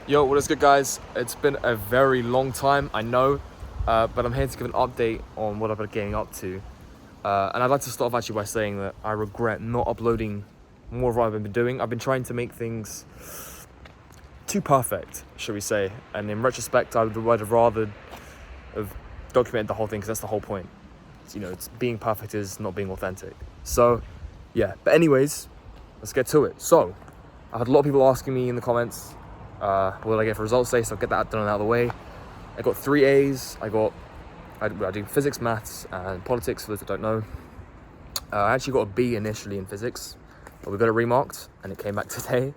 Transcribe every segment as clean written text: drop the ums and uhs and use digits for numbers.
Yo, what is good, guys? It's been a very long time, I know, but I'm here to give an update on what I've been getting up to. And I'd like to start off actually by saying that I regret not uploading more of what I've been doing. I've been trying to make things too perfect, shall we say. And in retrospect, I'd have rather have documented the whole thing, because that's the whole point. It's being perfect is not being authentic. So, yeah. But anyways, let's get to it. So, I've had a lot of people asking me in the comments, what did I get for results today? So I'll get that done and out of the way. I got 3 A's. I do physics, maths, and politics, for those that don't know. I actually got a B initially in physics, but we got it remarked, and it came back today,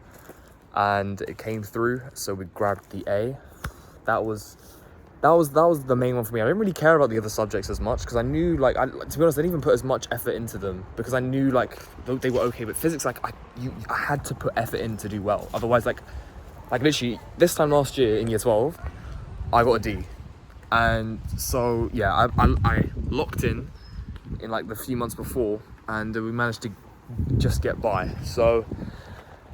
and it came through, so we grabbed the A. That was the main one for me. I didn't really care about the other subjects as much, because I knew, to be honest, I didn't even put as much effort into them, because I knew, they were okay. But physics, I had to put effort in to do well. Otherwise, literally, this time last year in year 12, I got a D. And so, yeah, I locked in the few months before, and we managed to just get by. So,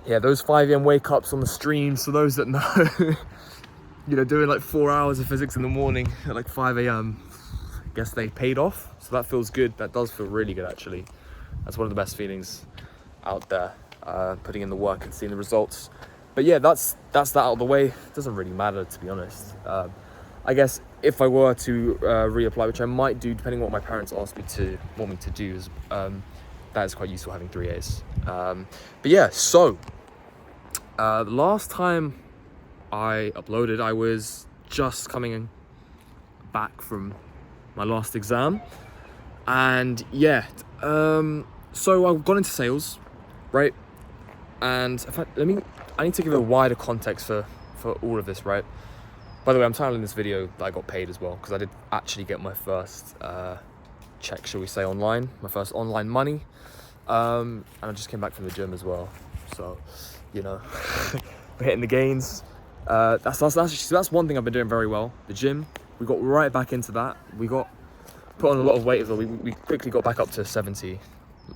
yeah, those 5 a.m. wake-ups on the streams, for those that know, doing 4 hours of physics in the morning at 5 a.m, I guess they paid off. So that feels good. That does feel really good, actually. That's one of the best feelings out there, putting in the work and seeing the results. But yeah, that's that out of the way. It doesn't really matter, to be honest. I guess if I were to reapply, which I might do, depending on what my parents want me to do, is that is quite useful, having 3 A's. But yeah, so the last time I uploaded, I was just coming back from my last exam, and yeah, so I've gone into sales, right? And I need to give a wider context for all of this, right? By the way, I'm titling this video that I got paid as well, because I did actually get my first check, shall we say, online, my first online money, and I just came back from the gym as well. So, we're hitting the gains. That's one thing I've been doing very well. The gym, we got right back into that. We got put on a lot of weight as well. We quickly got back up to 70.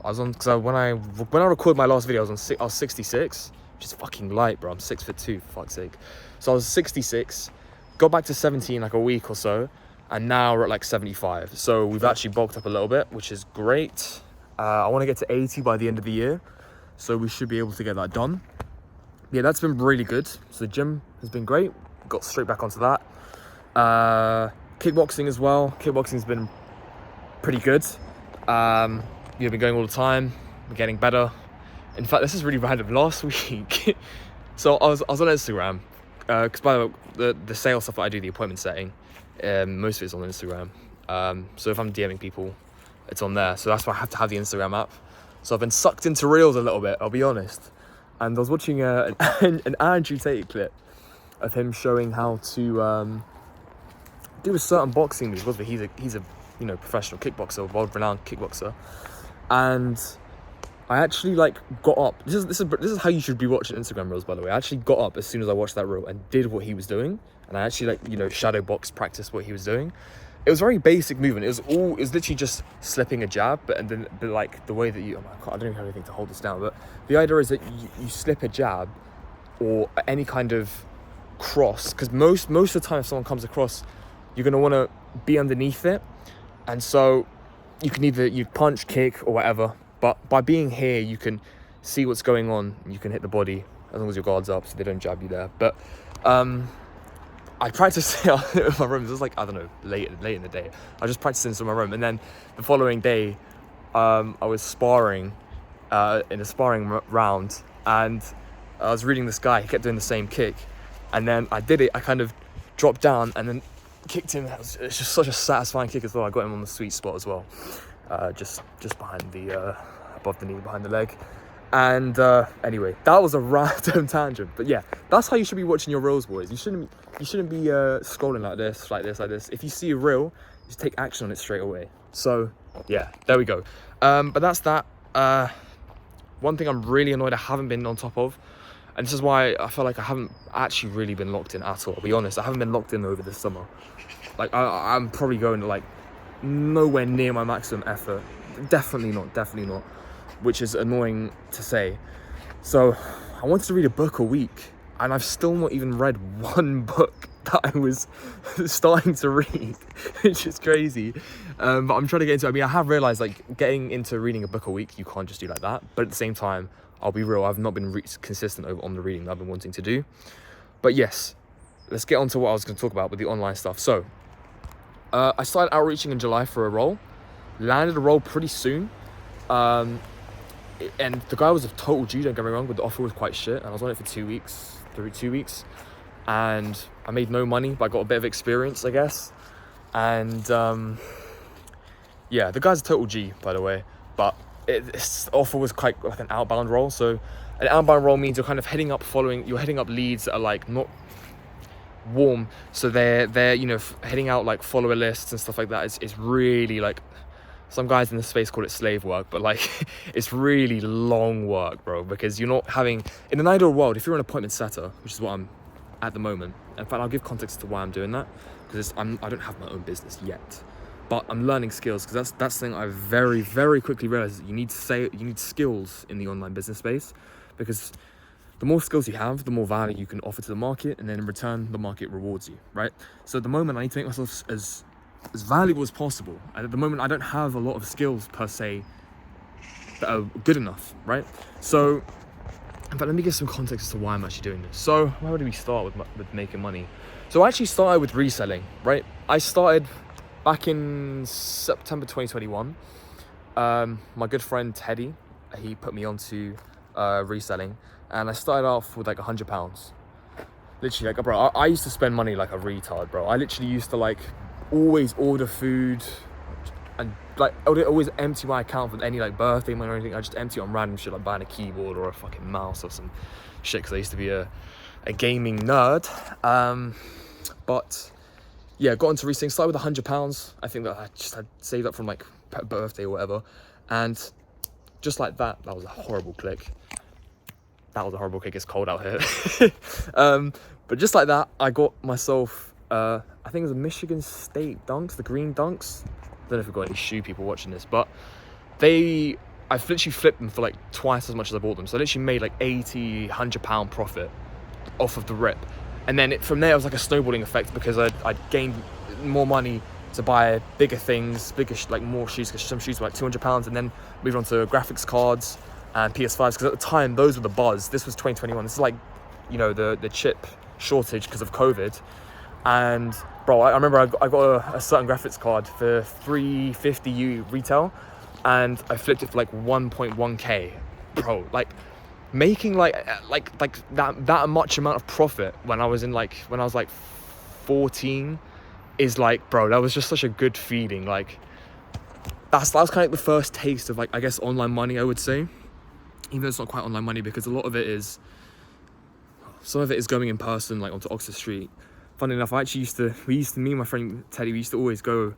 I was on, because when I recorded my last video, I was 66, which is fucking light, bro. I'm 6'2", for fuck's sake. So I was 66, got back to 70 in a week or so, and now we're at 75. So we've actually bulked up a little bit, which is great. I want to get to 80 by the end of the year, so we should be able to get that done. Yeah, that's been really good. So the gym has been great. Got straight back onto that. Kickboxing as well. Kickboxing's been pretty good. You've been going all the time. We're getting better. In fact, this is really random. Last week, so I was on Instagram, because by the way, the sales stuff that I do, the appointment setting, most of it's on Instagram. So if I'm DMing people, it's on there. So that's why I have to have the Instagram app. So I've been sucked into Reels a little bit, I'll be honest. And I was watching an Andrew Tate clip of him showing how to do a certain boxing move. He's a professional kickboxer, world-renowned kickboxer. And I actually got up. This is how you should be watching Instagram Reels, by the way. I actually got up as soon as I watched that reel and did what he was doing. And I actually shadow box practiced what he was doing. It was a very basic movement. It was literally just slipping a jab, but the way that I don't even have anything to hold this down. But the idea is that you slip a jab or any kind of cross, because most of the time if someone comes across, you're gonna want to be underneath it, and so you can either punch, kick, or whatever. But by being here, you can see what's going on. You can hit the body as long as your guard's up, so they don't jab you there. But I practiced it in my room. It was I don't know, late in the day. I just practiced in my room, and then the following day, I was sparring in a sparring round, and I was reading this guy. He kept doing the same kick, and then I did it. I kind of dropped down and then kicked him. It's just such a satisfying kick as well. I got him on the sweet spot as well, just behind the above the knee, behind the leg. And anyway, that was a random tangent, but yeah, that's how you should be watching your reels, boys. You shouldn't be scrolling like this. If you see a reel, just take action on it straight away. So yeah, there we go. But that's that. One thing I'm really annoyed I haven't been on top of, and this is why I feel like I haven't actually really been locked in at all. I'll be honest, I haven't been locked in over this summer. I'm probably going to nowhere near my maximum effort. Definitely not. Which is annoying to say. So I wanted to read a book a week, and I've still not even read one book that I was starting to read, which is crazy. But I'm trying to get into it. I mean, I have realized like getting into reading a book a week, you can't just do like that. But at the same time, I'll be real, I've not been consistent on the reading that I've been wanting to do. But yes, let's get on to what I was going to talk about with the online stuff. So I started outreaching in July for a role, landed a role pretty soon. And the guy was a total G, don't get me wrong, but the offer was quite shit. And I was on it for 2 weeks, and I made no money, but I got a bit of experience, I guess. And yeah, the guy's a total G, by the way, but the offer was quite like an outbound role. So an outbound role means you're kind of heading up leads that are like not warm. So they're you know, heading out like follower lists and stuff like that. It's really like, some guys in the space call it slave work, but like it's really long work, bro, because you're not having, in an ideal world, if you're an appointment setter, which is what I'm at the moment. In fact, I'll give context to why I'm doing that, because I don't have my own business yet, but I'm learning skills, because that's the thing I very, very quickly realized. You need skills in the online business space, because the more skills you have, the more value you can offer to the market, and then in return, the market rewards you, right? So at the moment, I need to make myself as valuable as possible. And at the moment, I don't have a lot of skills per se that are good enough, right? So, but let me give some context as to why I'm actually doing this. So where do we start with making money? So I actually started with reselling, right? I started back in September 2021. My good friend Teddy, he put me onto reselling, and I started off with like £100. Literally, like, bro, I used to spend money like a retard, bro. I literally used to like always order food, and like I would always empty my account for any like birthday money or anything. I just empty it on random shit, like buying a keyboard or a fucking mouse or some shit, because I used to be a gaming nerd. But yeah, got into reselling, started with £100. I think that I just had saved up from like birthday or whatever, and just like that was a horrible click. It's cold out here. But just like that, I got myself I think it was a Michigan State Dunks, the green Dunks. I don't know if we've got any shoe people watching this, but I literally flipped them for like twice as much as I bought them. So I literally made like £80-100 profit off of the rip. And then from there, it was like a snowballing effect, because I'd gained more money to buy bigger things, like more shoes, because some shoes were like £200, and then moved on to graphics cards and PS5s, because at the time, those were the buzz. This was 2021. This is like, you know, the chip shortage because of COVID. And bro, I remember I got a certain graphics card for $350 retail, and I flipped it for like 1.1k, bro. Like making like that much amount of profit when I was like 14 is like, bro, that was just such a good feeling. Like that was kind of like the first taste of like, I guess, online money, I would say, even though it's not quite online money, because a lot of it is, some of it is going in person, like onto Oxford Street. Funny enough, me and my friend Teddy, we used to always go,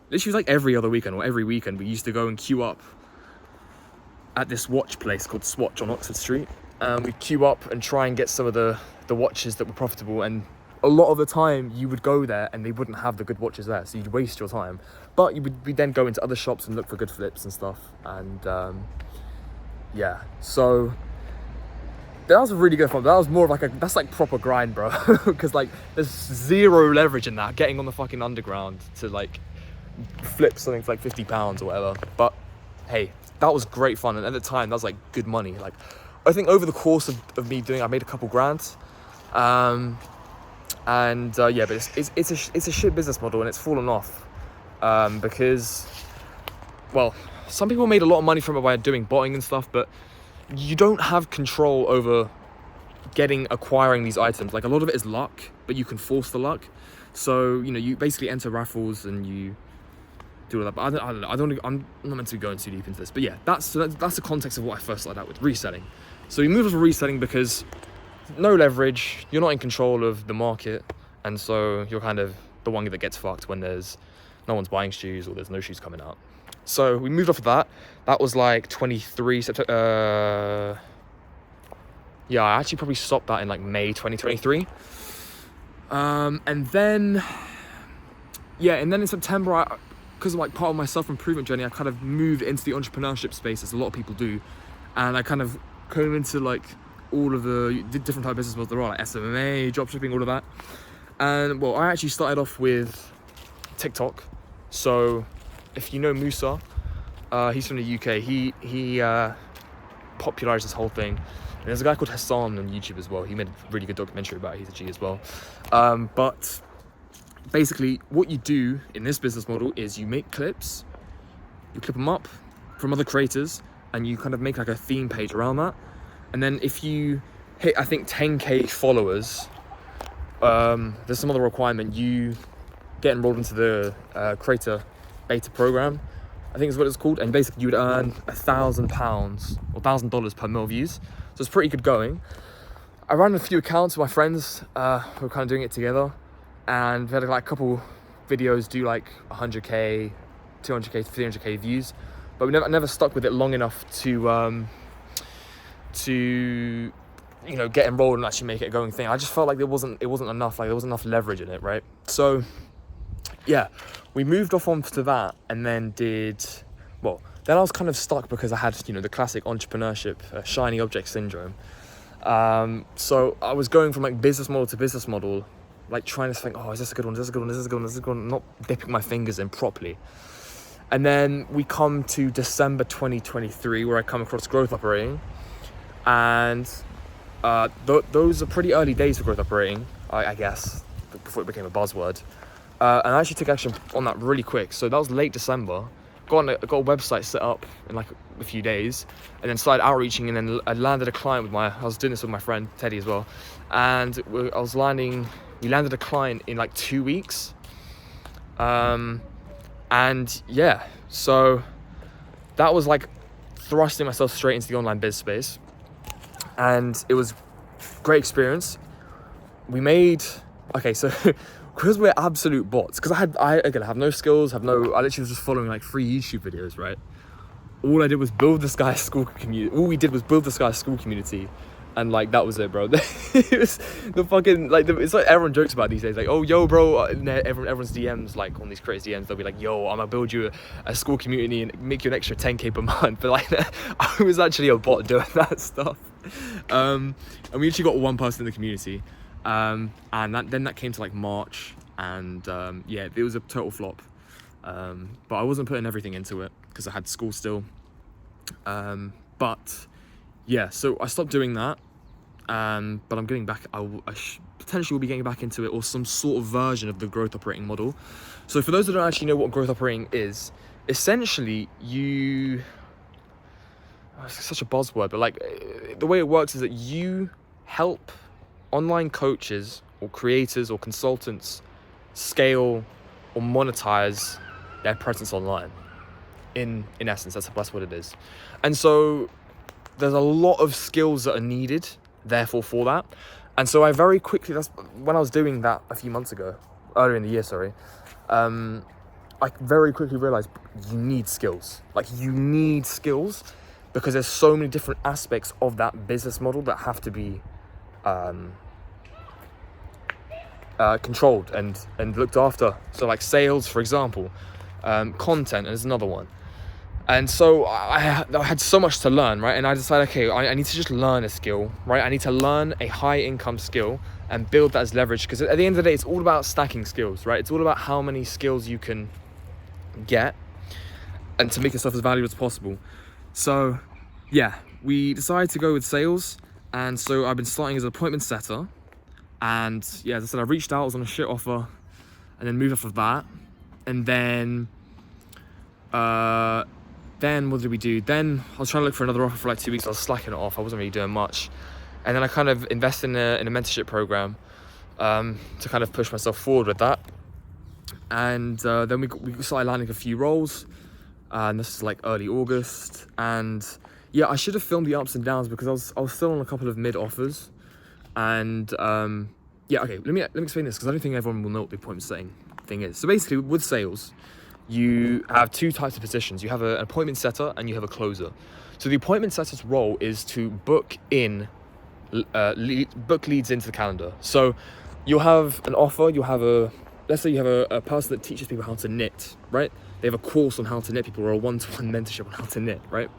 literally like every other weekend or every weekend, we used to go and queue up at this watch place called Swatch on Oxford Street. We'd queue up and try and get some of the watches that were profitable, and a lot of the time you would go there and they wouldn't have the good watches there, so you'd waste your time. But we'd then go into other shops and look for good flips and stuff, and yeah, so that was a really good fun. That was more of like that's like proper grind, bro. Because like there's zero leverage in that, getting on the fucking underground to like flip something for like £50 or whatever. But hey, that was great fun, and at the time that was like good money. Like I think over the course of me doing it, I made a couple grand. Yeah, but it's a shit business model, and it's fallen off because, well, some people made a lot of money from it by doing botting and stuff, but you don't have control over acquiring these items. Like a lot of it is luck, but you can force the luck. So, you know, you basically enter raffles and you do all that. But I'm not meant to be going too deep into this. But yeah, that's the context of what I first started out with, reselling. So we moved on to reselling because no leverage, you're not in control of the market, and so you're kind of the one that gets fucked when there's no one's buying shoes or there's no shoes coming out. So we moved off of that. That was like 23 September. Yeah, I actually probably stopped that in like May 2023. And then in September, because of like part of my self-improvement journey, I kind of moved into the entrepreneurship space, as a lot of people do. And I kind of came into like all of the different type of business models there are, like SMMA, dropshipping, all of that. And well, I actually started off with TikTok. So if you know Musa, he's from the UK. He popularized this whole thing. And there's a guy called Hassan on YouTube as well. He made a really good documentary about it. He's a G as well. But basically, what you do in this business model is you make clips, you clip them up from other creators, and you kind of make like a theme page around that. And then if you hit, I think 10K followers, there's some other requirement. You get enrolled into the creator beta program, I think is what it's called. And basically you would earn £1,000 or $1,000 per mil views. So it's pretty good going. I ran a few accounts with my friends who were kind of doing it together. And we had like a couple videos do like 100K, 200K, 300K views. But I never stuck with it long enough to get enrolled and actually make it a going thing. I just felt like it wasn't enough, like there wasn't enough leverage in it, right? So yeah, we moved off onto that, and then then I was kind of stuck because I had, the classic entrepreneurship, shiny object syndrome. So I was going from like business model to business model, like trying to think, oh, is this a good one? Is this a good one? Is this a good one? Is this a good one? Not dipping my fingers in properly. And then we come to December 2023, where I come across growth operating. And those are pretty early days for growth operating, I guess, before it became a buzzword. And I actually took action on that really quick. So that was late December. Got a website set up in like a few days, and then started outreaching, and then I landed a client I was doing this with my friend Teddy as well. And we landed a client in like 2 weeks. And yeah, so that was like thrusting myself straight into the online biz space. And it was a great experience. We made, so because we're absolute bots, because I have no skills, I literally was just following like free YouTube videos, right? All I did was build this guy's school community. All we did was build this guy's school community. And like, that was it, bro. It was the fucking, it's like everyone jokes about these days. Like, oh, yo, bro, everyone's DMs, like on these crazy DMs, they'll be like, yo, I'm gonna build you a school community and make you an extra 10K per month. But like, I was actually a bot doing that stuff. And we actually got one person in the community. And then that came to like March. And it was a total flop. But I wasn't putting everything into it because I had school still. But yeah, so I stopped doing that. But I'm getting back, I potentially will be getting back into it, or some sort of version of the growth operating model. So for those that don't actually know what growth operating is, essentially it's such a buzzword, but like the way it works is that you help online coaches or creators or consultants scale or monetize their presence online. In essence, that's what it is. And so there's a lot of skills that are needed, therefore, for that. And so I very quickly, that's when I was doing that a few months ago, earlier in the year, sorry, I very quickly realized you need skills. Like, you need skills because there's so many different aspects of that business model that have to be controlled and looked after. So like sales, for example, content is another one. And so I had so much to learn, right? And I decided, okay, I need to just learn a skill, right? I need to learn a high income skill and build that as leverage, because at the end of the day, it's all about stacking skills, right? It's all about how many skills you can get and to make yourself as valuable as possible. So yeah, we decided to go with sales. And so I've been starting as an appointment setter. And yeah, as I said, I reached out, I was on a shit offer, and then moved off of that. And then what did we do? Then I was trying to look for another offer for like 2 weeks. I was slacking it off. I wasn't really doing much. And then I kind of invested in a mentorship program to kind of push myself forward with that. And then we started landing a few roles. And this is like early August. And yeah, I should have filmed the ups and downs because I was still on a couple of mid offers. And yeah, okay, let me explain this because I don't think everyone will know what the appointment setting thing is. So basically, with sales, you have two types of positions. You have an appointment setter and you have a closer. So the appointment setter's role is to book leads into the calendar. So you'll have an offer, let's say you have a person that teaches people how to knit, right? They have a course on how to knit people, or a one-to-one mentorship on how to knit, right?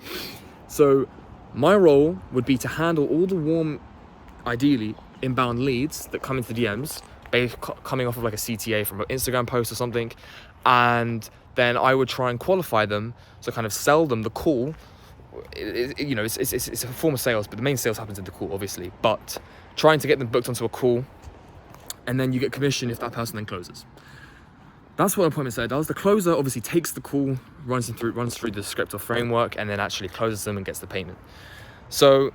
So My role would be to handle all the warm, ideally inbound leads that come into the DMs, coming off of like a CTA from an Instagram post or something, and then I would try and qualify them, so kind of sell them the call. It's a form of sales, but the main sales happens in the call, obviously. But trying to get them booked onto a call, and then you get commission if that person then closes. That's what an appointment setter does. The closer obviously takes the call, runs through the script or framework, and then actually closes them and gets the payment. So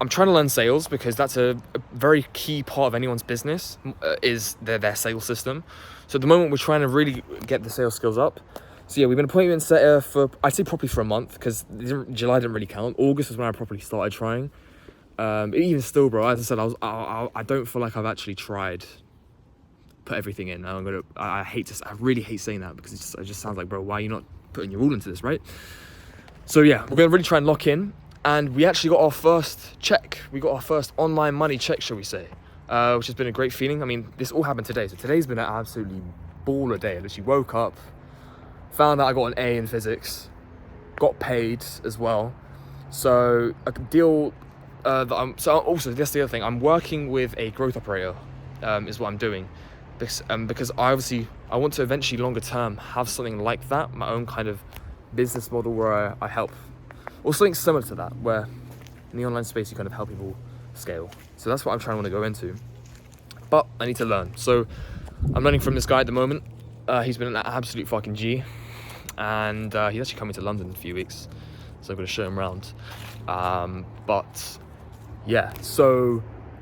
I'm trying to learn sales because that's a very key part of anyone's business, is their sales system. So at the moment, we're trying to really get the sales skills up. So yeah, we've been appointment setter for, I'd say probably for a month, because July didn't really count. August was when I properly started trying. Even still, bro, as I said, I don't feel like I've actually tried, put everything in. I really hate saying that, because it just sounds like, bro, why are you not putting your all into this, right? So yeah, we're gonna really try and lock in. And we actually got our first check. We got our first online money check, shall we say, which has been a great feeling. I mean, this all happened today. So today's been an absolutely baller day. I literally woke up, found out I got an A in physics, got paid as well. So a deal also, that's the other thing. I'm working with a growth operator, is what I'm doing. Because I want to eventually longer term have something like that, my own kind of business model where I help. Or something similar to that, where in the online space you kind of help people scale. So that's what I'm trying to go into. But I need to learn. So I'm learning from this guy at the moment. He's been an absolute fucking G. And he's actually coming to London in a few weeks. So I'm going to show him around. But yeah, so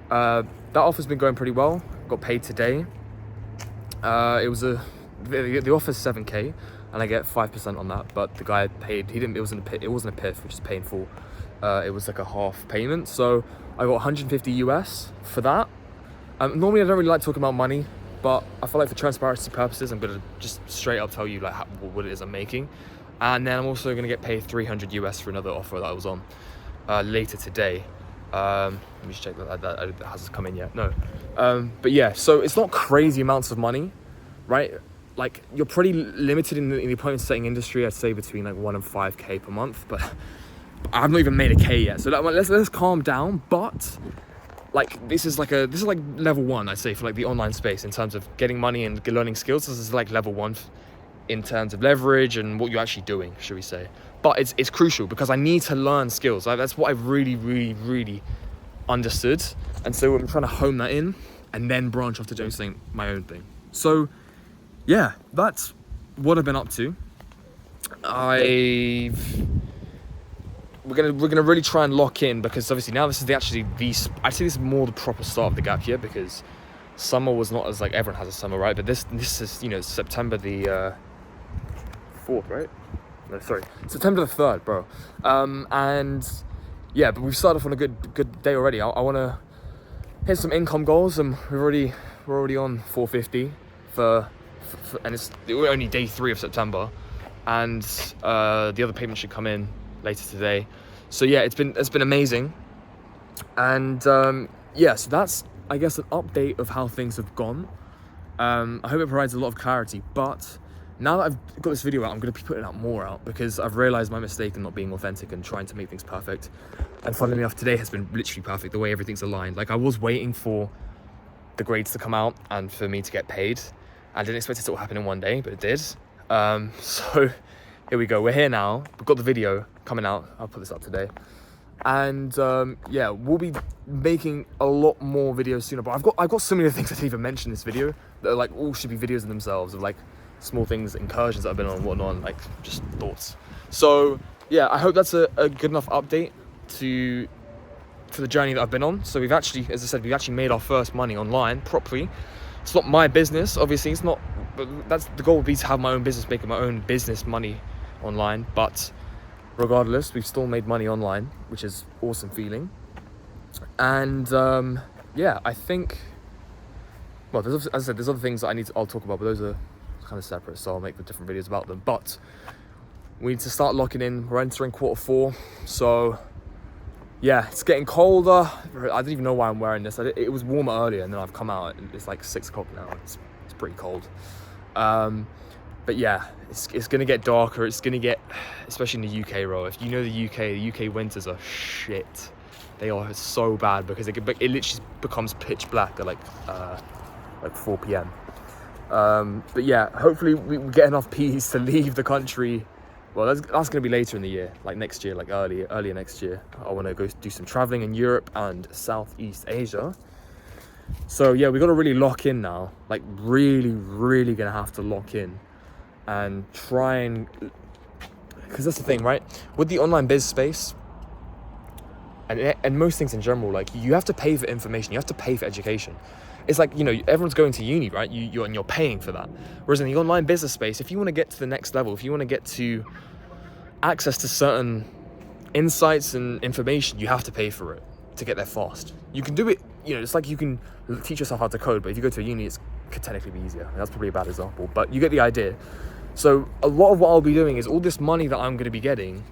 that offer's been going pretty well. Got paid today. The offer's 7k. And I get 5% on that, but the guy paid. It wasn't a PIF, which is painful. It was like a half payment, so I got 150 US for that. Normally, I don't really like talking about money, but I feel like for transparency purposes, I'm gonna just straight up tell you like what it is I'm making, and then I'm also gonna get paid 300 US for another offer that I was on later today. Let me just check that hasn't come in yet. No, but yeah, so it's not crazy amounts of money, right? Like, you're pretty limited in the appointment setting industry. I'd say between like 1 and 5k per month, but I've not even made a K yet. So let's calm down. But like, this is like level 1, I'd say, for like the online space in terms of getting money and learning skills. This is like level 1 in terms of leverage and what you're actually doing, should we say? But it's crucial because I need to learn skills. That's what I really, really, really understood, and so I'm trying to hone that in and then branch off to doing something my own thing. So yeah, that's what I've been up to. We're gonna really try and lock in, because obviously now this is I'd say this is more the proper start of the gap year, because summer was not as like everyone has a summer, right? But this is September the 4th, right? No, sorry, September the 3rd, bro. And yeah, but we've started off on a good day already. I want to hit some income goals, and we're already on 450 and we're only day 3 of September, and the other payment should come in later today. So yeah, it's been amazing, and yeah, so that's, I guess, an update of how things have gone. I hope it provides a lot of clarity, but now that I've got this video out, I'm going to be putting more out, because I've realized my mistake in not being authentic and trying to make things perfect. And funnily enough, today has been literally perfect, the way everything's aligned. Like, I was waiting for the grades to come out and for me to get paid. I didn't expect it to all happen in one day, but it did. So here we go. We're here now. We've got the video coming out. I'll put this up today. And yeah, we'll be making a lot more videos sooner. But I've got so many things I didn't even mention in this video that are like all should be videos in themselves, of like small things, incursions that I've been on and whatnot, like just thoughts. So yeah, I hope that's a good enough update to the journey that I've been on. So we've actually, as I said, we've actually made our first money online properly. It's not my business, obviously. It's not, but that's the goal, would be to have my own business, making my own business money online. But regardless, we've still made money online, which is awesome feeling. And yeah, I think, well, as I said, there's other things that I'll talk about, but those are kind of separate, so I'll make the different videos about them. But we need to start locking in. We're entering Q4, so yeah, it's getting colder. I don't even know why I'm wearing this. It was warmer earlier, and then I've come out and it's like 6 o'clock now. It's pretty cold. But yeah, it's gonna get darker. It's gonna get, especially in the UK, bro. If you know the UK winters are shit. They are so bad because it literally becomes pitch black at like 4 p.m. But yeah, hopefully we get enough peas to leave the country. Well, that's going to be later in the year, like next year, like earlier next year. I want to go do some traveling in Europe and Southeast Asia. So yeah, we got to really lock in now, like really going to have to lock in and try and, because that's the thing, right? With the online biz space and most things in general, like you have to pay for information, you have to pay for education. It's like, you know, everyone's going to uni, right? You're paying for that. Whereas in the online business space, if you want to get to the next level, if you want to get to access to certain insights and information, you have to pay for it to get there fast. You can do it, you know, it's like you can teach yourself how to code, but if you go to a uni, it could technically be easier. That's probably a bad example, but you get the idea. So a lot of what I'll be doing is all this money that I'm going to be getting,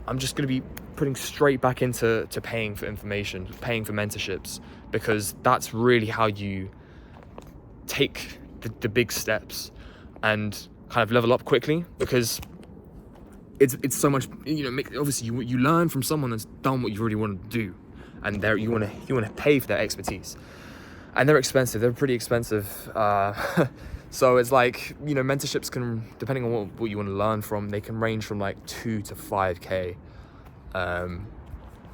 I'm just going to be putting straight back into paying for information, paying for mentorships, because that's really how you take the big steps and kind of level up quickly, because it's so much, you know, obviously you learn from someone that's done what you really want to do, and you want to pay for their expertise, and they're expensive. They're pretty expensive. So it's like, you know, mentorships can, depending on what you want to learn from, they can range from like 2 to 5k. And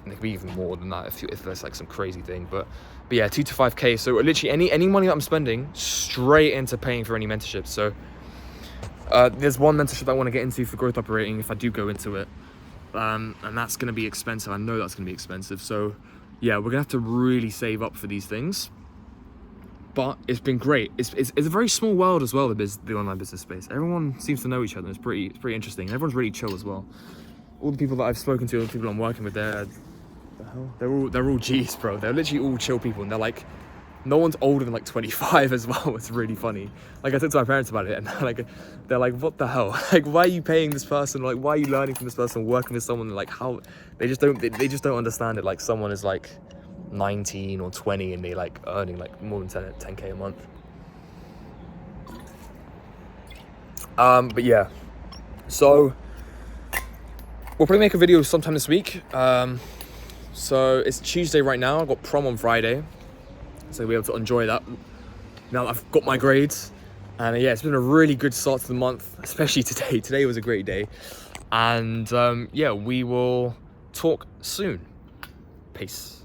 it could be even more than that if there's like some crazy thing, but yeah, 2 to 5k. So literally any money that I'm spending straight into paying for any mentorships. So there's one mentorship I want to get into for growth operating if I do go into it, and that's going to be expensive. I know that's going to be expensive. So yeah, we're gonna have to really save up for these things. But it's been great. It's a very small world as well, the online business space. Everyone seems to know each other. It's pretty interesting. Everyone's really chill as well. All the people that I've spoken to, all the people I'm working with, they're all G's, bro. They're literally all chill people, and they're like, no one's older than like 25 as well. It's really funny. Like I talked to my parents about it, and they're like, what the hell? Like, why are you paying this person? Like, why are you learning from this person, working with someone? Like, how they just don't understand it. Like, someone is like 19 or 20 and they like earning like more than 10k a month. But yeah, so we'll probably make a video sometime this week. So it's Tuesday right now. I've got prom on Friday, so I'll be able to enjoy that now that I've got my grades. And yeah, it's been a really good start to the month, especially today. Today was a great day. And yeah, we will talk soon. Peace.